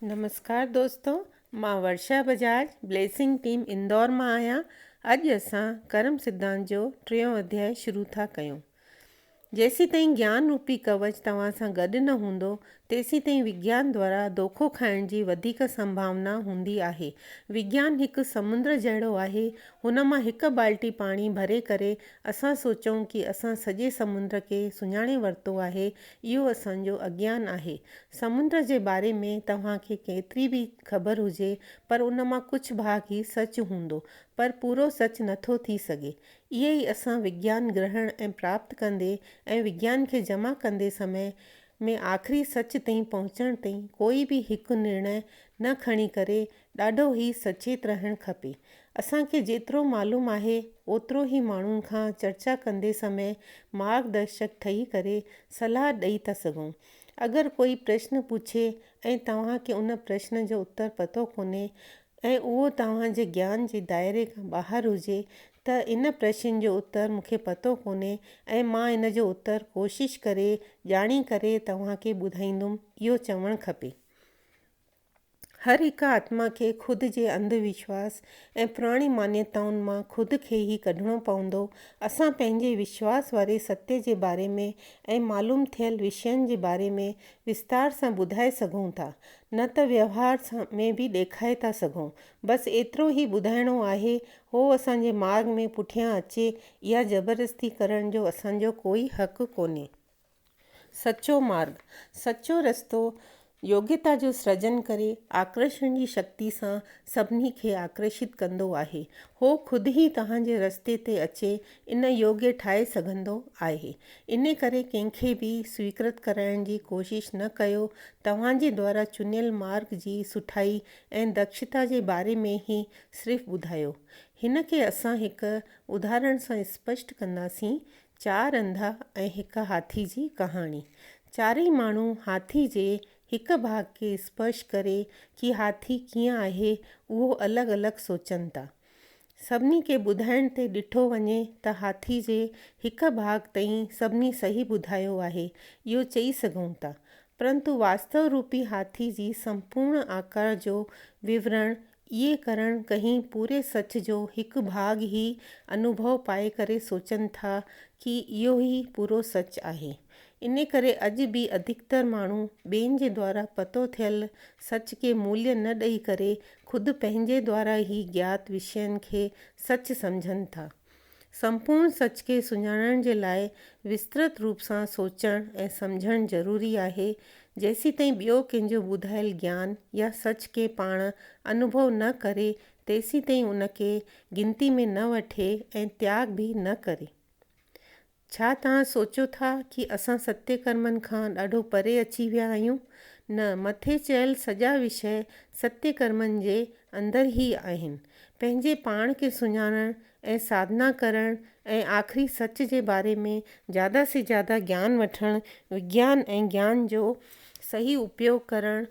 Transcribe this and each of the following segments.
नमस्कार दोस्तों, मां Varsha Bajaj blessing team Indore मां आहियां। अॼु असां कर्म सिद्धांत जो 3 अध्याय शुरू था कयूं। जेसी ताईं ज्ञान रूपी कवच तव्हां सां गॾु न हूंदो तेसी ताईं विज्ञान द्वारा धोखो खाइण जी वधीक संभावना हूंदी आहे। विज्ञान हिकु समुंड जहिड़ो आहे। हुन मां हिकु बाल्टी पाणी भरे करे असां सोचूं कि असां सॼे समुंड खे सुञाणे वरितो आहे। इहो असांजो अज्ञान आहे। समुंड जे बारे में तव्हांखे केतिरी बि ख़बर हुजे पर उन मां कुझु भाग ई सच हूंदो, पर पूरो सच नथो थी सघे। इहे ई असां विज्ञान ग्रहण ऐं प्राप्त कंदे ऐं विज्ञान खे जमा कंदे समय में आख़िरी सच ताईं पहुचण ताईं कोई बि हिकु निर्णय न खणी करे ॾाढो ई सचेत रहणु खपे। असांखे जेतिरो मालूम आहे ओतिरो ई माण्हुनि खां चर्चा कंदे समय मार्गदर्शक ठही करे सलाह ॾेई था सघूं। अगरि कोई प्रश्न पुछे ऐं तव्हांखे उन प्रश्न जो उत्तर पतो कोन्हे ऐं उहो तव्हांजे ज्ञान जे दाइरे खां ॿाहिरि हुजे त इन प्रश्न जो उत्तर मूंखे पतो कोन्हे ऐं मां इन जो उत्तर कोशिश करे ॼाणी करे तव्हांखे ॿुधाईंदुमि, इहो चवणु खपे। हर हिकु आत्मा खे ख़ुदि जे अंधविश्वास ऐं पुराणी मान्यताउनि मां ख़ुदि खे ई कढणो पवंदो। असां पंहिंजे विश्वास वारे सत्य जे बारे में ऐं मालूम थियल विषयनि जे बारे में विस्तार सां ॿुधाए सघूं था, न त व्यवहार में बि ॾेखारे था सघूं। बसि एतिरो ई ॿुधाइणो आहे, हो असांजे मार्ग में पुठियां अचे, इहा ज़बरदस्ती करण जो असांजो कोई हक़ कोन्हे। सचो मार्ग, सचो रस्तो योग्यता जो सृजन करे आकर्षण जी शक्ति सां सभिनी खे आकर्षित कंदो आहे। हो ख़ुदि ई तव्हांजे रस्ते ते अचे इन योग्य ठाहे सघंदो आहे। इन करे कंहिंखे बि स्वीकृत कराइण जी कोशिश न कयो। तव्हांजे द्वारा चुनियल मार्ग जी सुठाई ऐं दक्षता जे बारे में ई सिर्फ़ु ॿुधायो। हिन खे असां हिकु उदाहरण सां स्पष्ट कंदासीं। 4 अंधा ऐं हिकु हाथी जी कहाणी। चारई माण्हू हाथी जे हिकु भाग खे स्पर्श करे कि हाथी कीअं आहे उहो अलॻि अलॻि सोचनि था। सभिनी खे ॿुधाइण ते ॾिठो वञे त हाथी जे हिकु भाग ताईं सभिनी सही ॿुधायो आहे, इहो चई सघूं था। परंतु वास्तव रूपी हाथी जी संपूर्ण आकार जो विवरण इहे करण कहीं पूरे सच जो हिकु भाग ई अनुभव पाए करे सोचनि था कि इहो ई पूरो सच आहे। इन करे अॼु बि अधिकतर माण्हू ॿियनि जे द्वारा पतो थियल सच खे मूल्य न ॾेई करे ख़ुदि पंहिंजे द्वारा ई ज्ञात विषयनि खे सच सम्झनि था। संपूर्ण सच खे सुञाणण जे लाइ विस्तृत रूप सां सोचणु ऐं सम्झणु ज़रूरी आहे। जेसी ताईं ॿियो कंहिंजो ॿुधायल ज्ञान या सच खे पाण अनुभव न करे तेसी ताईं उनखे गिनती में न वठे ऐं त्याग बि न करे। छा तव्हां सोचियो था कि असां सत्य कर्मनि खां ॾाढो परे अची विया आहियूं? न, मथे चयल सॼा विषय सत्य कर्मनि जे अंदरि ई आहिनि। पंहिंजे पाण खे सुञाणण ऐं साधना करण ऐं आख़िरी सच जे बारे में ज़्यादा से ज़्यादा ज्ञान वठणु, विज्ञान ऐं ज्ञान जो सही उपयोग करणु,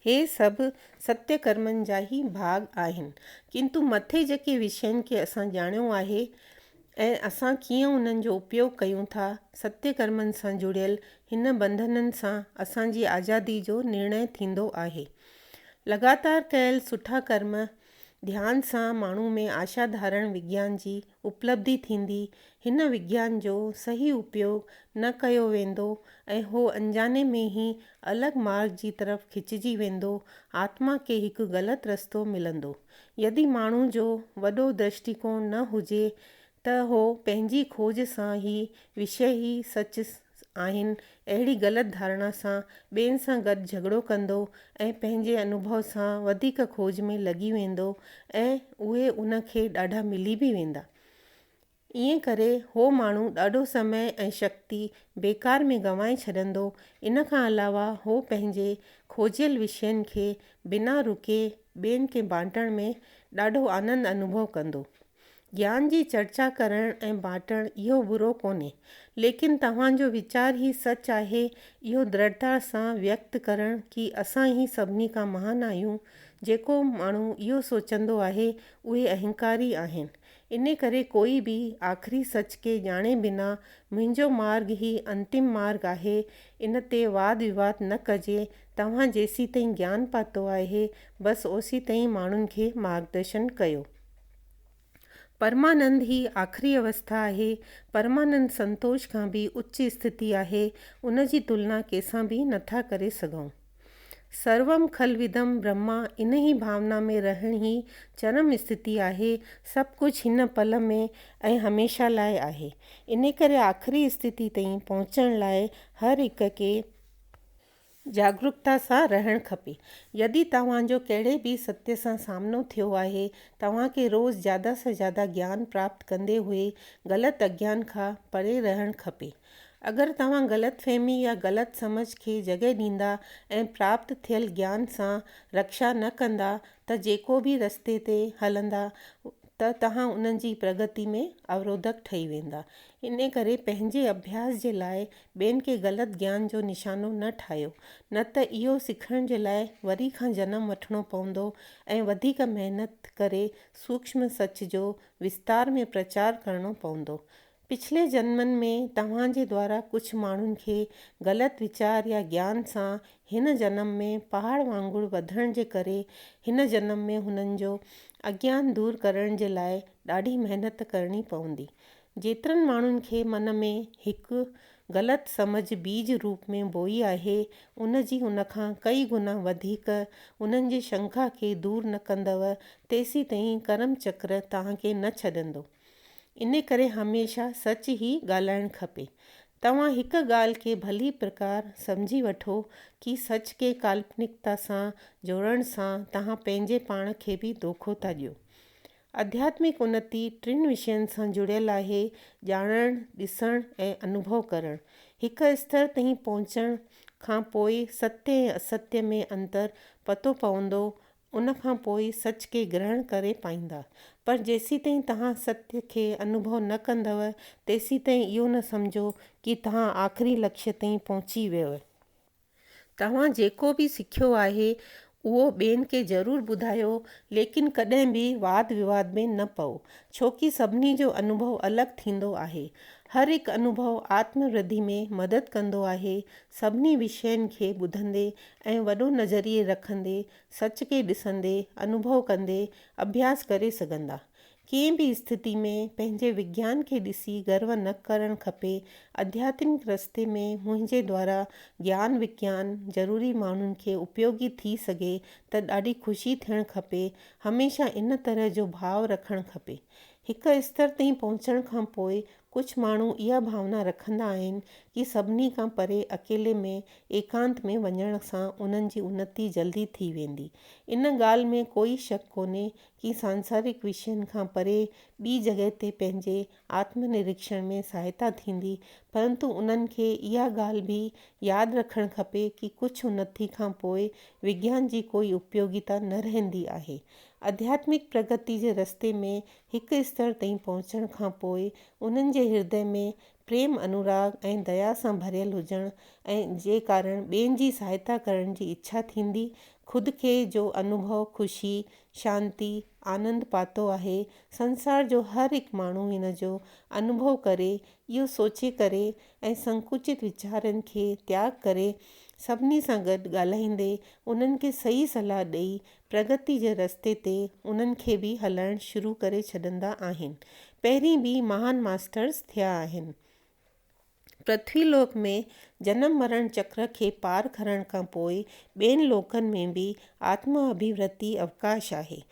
हे सभु सत्य कर्मनि जा ई भाग आहिनि। किंतु मथे जेके विषयनि खे असां ॼाणियो आहे ऐं असां कीअं उन्हनि जो उपयोग कयूं था, सत्य कर्मनि सां जुड़ियल हिन बंधननि सां असांजी आज़ादी जो निर्णय थींदो आहे। लगातार कयल सुठा कर्म ध्यान सां माण्हू में आशा धारण विज्ञान जी उपलब्धि थींदी। हिन विज्ञान जो सही उपयोग न कयो वेंदो ऐं हो अनजाने में ई अलॻि मार्ग जी तरफ़ खिचिजी वेंदो। आत्मा खे हिकु ग़लति रस्तो मिलंदो। यदि माण्हू जो वॾो दृष्टिकोण न हुजे त हो पंहिंजी खोज सां ई विषय ई सच आहिनि, अहिड़ी ग़लति धारणा सां ॿियनि सां गॾु झगड़ो कंदो ऐं पंहिंजे अनुभव सां वधीक खोज में लॻी वेंदो ऐं उहे उनखे ॾाढा मिली बि वेंदा। ईअं करे हो माण्हू ॾाढो समय ऐं शक्ति बेकार में गंवाए छॾंदो। इन खां अलावा हो पंहिंजे खोजियल विषयनि खे बिना रुके ॿियनि खे बांटण में ॾाढो आनंद अनुभव कंदो। ज्ञान जी चर्चा करण ऐं बांटण इहो बुरो कोन्हे, लेकिन तव्हांजो वीचार ई सच आहे, इहो दृढ़ता सां व्यक्त करण कि असां ई सभिनी खां महान आहियूं। जेको माण्हू इहो सोचंदो आहे उहे अहंकारी आहिनि। इन करे कोई बि आख़िरी सच खे ॼाणे बिना मुंहिंजो मार्ग ई अंतिम मार्ग आहे, इन ते वाद विवाद न कजे। तव्हां जेसी ताईं ज्ञान पातो आहे, बसि ओसी ताईं माण्हुनि खे मार्गदर्शन कयो। परमानंद ही आख़िरी अवस्था आहे। परमानंद संतोष खां बि उच्च स्थिति आहे। उन जी तुलना कंहिंसां बि नथा करे सघूं। सर्वम खलविदम ब्रह्मा, इन ही भावना में रहण ही चरम स्थिति आहे। सभु कुझु हिन पल में ऐं हमेशह लाइ आहे। इन करे आख़िरी स्थिति ताईं पहुचण लाइ हर हिक खे जागरूकता सां रहणु खपे। यदि तव्हांजो कहिड़े बि सत्य सां सामनो थियो आहे, तव्हांखे रोज़ ज़्यादा सां ज़्यादा ज्ञान प्राप्त कंदे हुए ग़लति अज्ञान खां परे रहणु खपे। अगरि तव्हां ग़लति फहमी या ग़लति समझ खे जॻह ॾींदा ऐं प्राप्त थियल ज्ञान सां रक्षा न कंदा त जेको बि रस्ते ते हलंदा त तव्हां उन्हनि जी प्रगति में अवरोधक ठही वेंदा। इन करे पंहिंजे अभ्यास जे लाइ ॿियनि खे ग़लति ज्ञान जो निशानो न ठाहियो, न त इहो सिखण जे लाइ वरी खां जनम वठिणो पवंदो ऐं वधीक महिनत करे सूक्ष्म सच जो विस्तार में प्रचार करणो पवंदो। पिछले जन्मनि में तव्हांजे द्वारा कुझु माण्हुनि खे ग़लति वीचार या ज्ञान सां हिन जन्म में पहाड़ वांगुरु वधण जे करे हिन जन्म में हुननि जो अज्ञान दूर करण जे लाइ ॾाढी महिनत करणी पवंदी। जेतिरनि माण्हुनि खे मन में हिकु ग़लति समझ बीज रूप में बोई आहे, उन जी उनखां कई गुना वधीक उन्हनि जी शंका खे दूर न कंदव, तेसी ताईं कर्म चक्र तव्हांखे न छॾंदो। इन करे हमेशह सच ई ॻाल्हाइणु खपे। तव्हां हिकु ॻाल्हि खे भली प्रकार सम्झी वठो कि सच खे काल्पनिकता सां जोड़ण सां तव्हां पंहिंजे पाण खे बि धोखो था ॾियो। आध्यात्मिक उन्नति टिनि विषयनि सां जुड़ियल आहे: ॼाणणु, ॾिसणु ऐं अनुभव करणु। हिकु स्तर ताईं पहुचण खां पोइ सत्य ऐं असत्य में अंतर पतो पवंदो। उन खां पोइ सच खे ग्रहण करे पाईंदा। पर जेसी ताईं तव्हां सत्य खे अनुभव न कंदव, तेसी ताईं इहो न सम्झो कि तव्हां आख़िरी लक्ष्य ताईं पहुची वियव। तव्हां जेको बि सिखियो आहे उहो ॿियनि खे ज़रूरु ॿुधायो, लेकिन कॾहिं बि वाद विवाद में न पओ, छो कि सभिनी जो अनुभव अलॻि थींदो आहे। हर हिकु अनुभव आत्मवृद्धि में मदद कंदो आहे। सभिनी विषयनि खे ॿुधंदे ऐं वॾो नज़रिए रखंदे, सच खे ॾिसंदे, अनुभव कंदे अभ्यास करे सघंदा। कंहिं बि स्थिति में पंहिंजे विज्ञान खे ॾिसी गर्व न करणु खपे। आध्यात्मिक रस्ते में मुंहिंजे द्वारा ज्ञान विज्ञान ज़रूरी माण्हुनि खे उपयोगी थी सघे त ॾाढी ख़ुशी थियणु खपे। हमेशह इन तरह जो भाव रखणु खपे। हिकु स्तर ताईं पहुचण खां पोइ कुझु माण्हू इहा भावना रखंदा आहिनि कि सभिनी खां परे अकेले में एकांत में वञण सां उन्हनि जी उन्नति जल्दी थी वेंदी। इन ॻाल्हि में कोई शक कोन्हे कि सांसारिक विषयनि खां परे ॿी जॻह ते पंहिंजे आत्मनिरीक्षण में सहायता थींदी, परंतु उन्हनि खे इहा ॻाल्हि बि यादि रखणु खपे कि कुझु उन्नति खां पोइ विज्ञान जी कोई उपयोगिता न रहंदी आहे। आध्यात्मिक प्रगति जे रस्ते में हिकु स्तर ताईं पहुचण खां पोइ उन्हनि जे हृदय में प्रेम, अनुराग ऐं दया सां भरियल हुजण ऐं जे कारण ॿियनि जी सहायता करण जी इच्छा थींदी। ख़ुदि खे जो अनुभव ख़ुशी, शांती, आनंद पातो आहे, संसार जो हर हिकु माण्हू हिन जो अनुभव करे, इहो सोचे करे ऐं संकुचित वीचारनि खे त्याग करे सभिनी सां गॾु ॻाल्हाईंदे उन्हनि खे सही सलाह ॾेई प्रगति जे रस्ते ते उन्हनि खे बि हलाइणु शुरू करे छॾंदा आहिनि। पहिरीं बि महान मास्टर्स थिया आहिनि। पृथ्वीलोक में जनम मरण चक्र खे पार करण खां पोइ ॿियनि लोकनि में बि आत्मा अभिवृत्ति अवकाश आहे।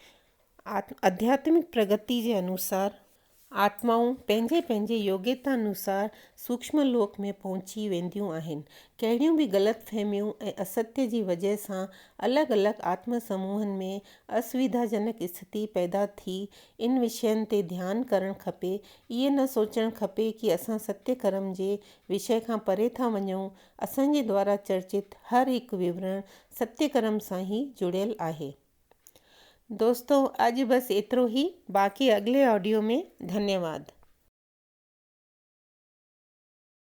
आध्यात्मिक प्रगति जे अनुसार आत्माऊं पंहिंजे पंहिंजे योग्यता अनुसार सूक्ष्म लोक में पहुची वेंदियूं आहिनि। कहिड़ियूं बि ग़लति फहमियूं ऐं असत्य जी वजह सां अलॻि अलॻि आत्म समूहनि में असुविधाजनक स्थिति पैदा थी। इन विषयनि ते ध्यानु करणु खपे। इहे न सोचणु खपे कि असां सत्य कर्म जे विषय खां परे था वञूं। असांजे द्वारा चर्चित हर हिकु विवरण सत्य कर्म सां ई जुड़ियल आहे। दोस्तों, अॼु बस एतिरो ही। बाक़ी अगले ऑडियो में। धन्यवाद।